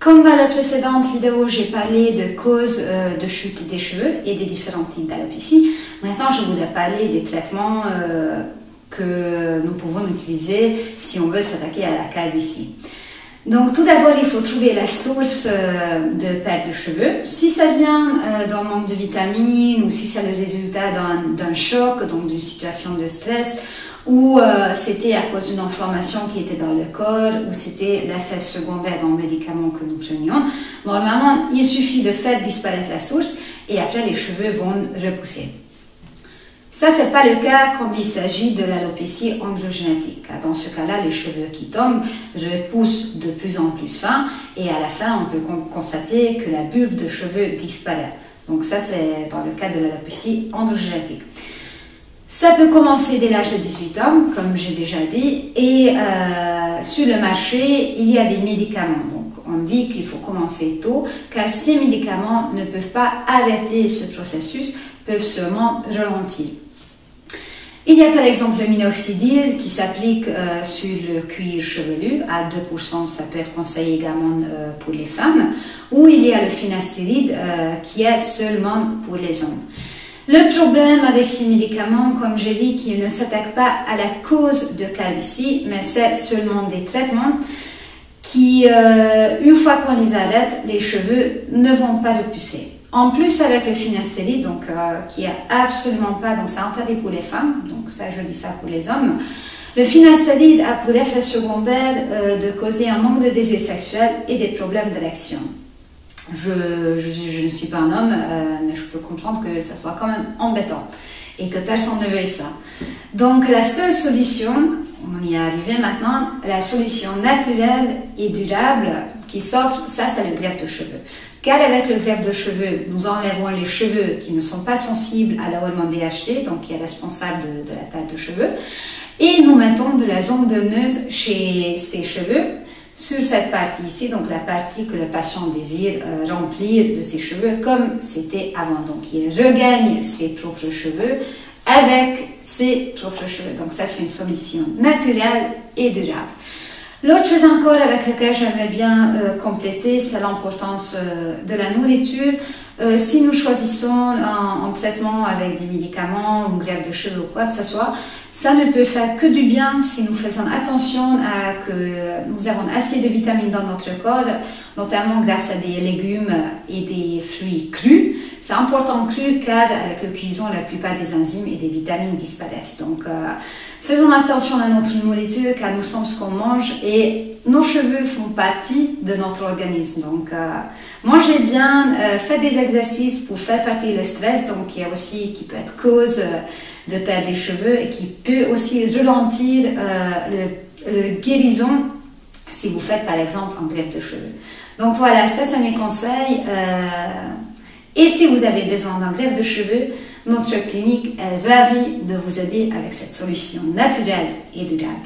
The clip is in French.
Comme dans la précédente vidéo, j'ai parlé de causes de chute des cheveux et des différents types d'alopécie. Maintenant, je voudrais parler des traitements que nous pouvons utiliser si on veut s'attaquer à la calvitie. Donc, tout d'abord, il faut trouver la source de perte de cheveux. Si ça vient d'un manque de vitamines ou si c'est le résultat d'un choc, donc d'une situation de stress, ou c'était à cause d'une inflammation qui était dans le corps, ou c'était l'effet secondaire d'un médicament que nous prenions. Normalement, il suffit de faire disparaître la source et après les cheveux vont repousser. Ça, ce n'est pas le cas quand il s'agit de l'alopécie androgénétique. Dans ce cas-là, les cheveux qui tombent repoussent de plus en plus fin et à la fin, on peut constater que la bulbe de cheveux disparaît. Donc ça, c'est dans le cas de l'alopécie androgénétique. Ça peut commencer dès l'âge de 18 ans, comme j'ai déjà dit, et sur le marché, il y a des médicaments. Donc, on dit qu'il faut commencer tôt, car ces médicaments ne peuvent pas arrêter ce processus, peuvent seulement ralentir. Il y a par exemple le minoxidil qui s'applique sur le cuir chevelu, à 2%, ça peut être conseillé également pour les femmes, ou il y a le finastéride qui est seulement pour les hommes. Le problème avec ces médicaments, comme j'ai dit, qu'ils ne s'attaquent pas à la cause de calvitie, mais c'est seulement des traitements qui, une fois qu'on les arrête, les cheveux ne vont pas repousser. En plus, avec le finastéride, donc qui est absolument pas, donc c'est interdit pour les femmes, donc ça je dis ça pour les hommes. Le finastéride a pour effet secondaire de causer un manque de désir sexuel et des problèmes d'érection. Je ne suis pas un homme, mais je peux comprendre que ça soit quand même embêtant et que personne ne veuille ça. Donc la seule solution, on y est arrivé maintenant, la solution naturelle et durable qui s'offre, ça c'est le greffe de cheveux. Car avec le greffe de cheveux, nous enlèvons les cheveux qui ne sont pas sensibles à l'hormone DHT, donc qui est responsable de la perte de cheveux, et nous mettons de la zone donneuse chez ces cheveux, sur cette partie ici, donc la partie que le patient désire remplir de ses cheveux comme c'était avant. Donc il regagne ses propres cheveux avec ses propres cheveux. Donc ça c'est une solution naturelle et durable. L'autre chose encore avec laquelle j'aimerais bien compléter, c'est l'importance de la nourriture. Si nous choisissons un traitement avec des médicaments, une greffe de cheveux ou quoi que ce soit, ça ne peut faire que du bien si nous faisons attention à que nous avons assez de vitamines dans notre corps, notamment grâce à des légumes et des fruits crus. C'est important cru car avec le cuisson, la plupart des enzymes et des vitamines disparaissent. Donc, faisons attention à notre nourriture car nous sommes ce qu'on mange et nos cheveux font partie de notre organisme. Donc, mangez bien, faites des exercices pour faire partir le stress, donc qui peut être cause de perdre des cheveux et qui peut aussi ralentir le guérison si vous faites par exemple un greffe de cheveux. Donc voilà, ça c'est mes conseils. Et si vous avez besoin d'un greffe de cheveux, notre clinique est ravie de vous aider avec cette solution naturelle et durable.